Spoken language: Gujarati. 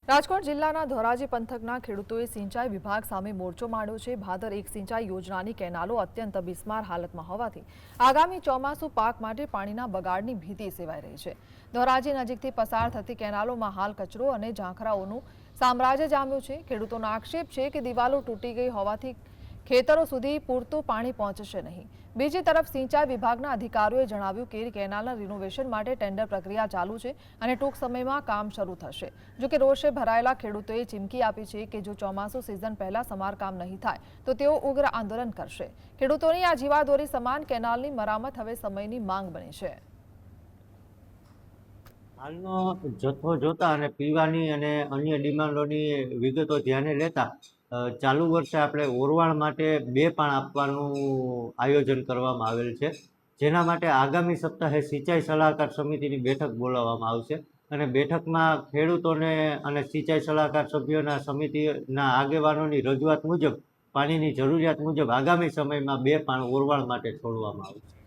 રાજકોટ જિલ્લાના ધોરાજી પંથકના ખેડૂતોએ સિંચાઈ વિભાગ સામે મોરચો માંડ્યો છે। ભાદર એક સિંચાઈ યોજનાની કેનાલો અત્યંત બિસ્માર હાલતમાં હોવાથી આગામી ચોમાસુ પાક માટે પાણીના બગાડની ભીતિ સેવાઈ રહી છે। ધોરાજી નજીકથી પસાર થતી કેનાલોમાં હાલ કચરો અને ઝાંખરાઓનું સામ્રાજ્ય જામ્યું છે। ખેડૂતોનો આક્ષેપ છે કે દિવાલો તૂટી ગઈ હોવાથી ખેતરો સુધી પૂરતું પાણી પહોંચશે નહીં। બીજી તરફ સિંચાઈ વિભાગના અધિકારીઓએ જણાવ્યું કે કેનાલના રિનોવેશન માટે ટેન્ડર પ્રક્રિયા ચાલુ છે અને ટૂંક સમયમાં કામ શરૂ થશે। જો કે રોષે ભરાયેલા ખેડૂતોએ ચીમકી આપી છે કે જો ચોમાસુ સિઝન પહેલા સમારકામ નહીં થાય તો તેઓ ઉગ્ર આંદોલન કરશે। ખેડૂતોની આ જીવાદોરી સમાન કેનાલની મરામત હવે સમયની માંગ બની છે। હાલનો જથ્થો જોતા અને પીવાની અને અન્ય ડિમાન્ડોની વિગતો ધ્યાને લેતા ચાલુ વર્ષે આપણે ઓરવાળ માટે 2 પાણ આપવાનું આયોજન કરવામાં આવેલ છે, જેના માટે આગામી સપ્તાહે સિંચાઈ સલાહકાર સમિતિની બેઠક બોલાવવામાં આવશે અને બેઠકમાં ખેડૂતોને અને સિંચાઈ સલાહકાર સભ્યોના સમિતિના આગેવાનોની રજૂઆત મુજબ પાણીની જરૂરિયાત મુજબ આગામી સમયમાં 2 પાણ ઓરવાળ માટે છોડવામાં આવશે।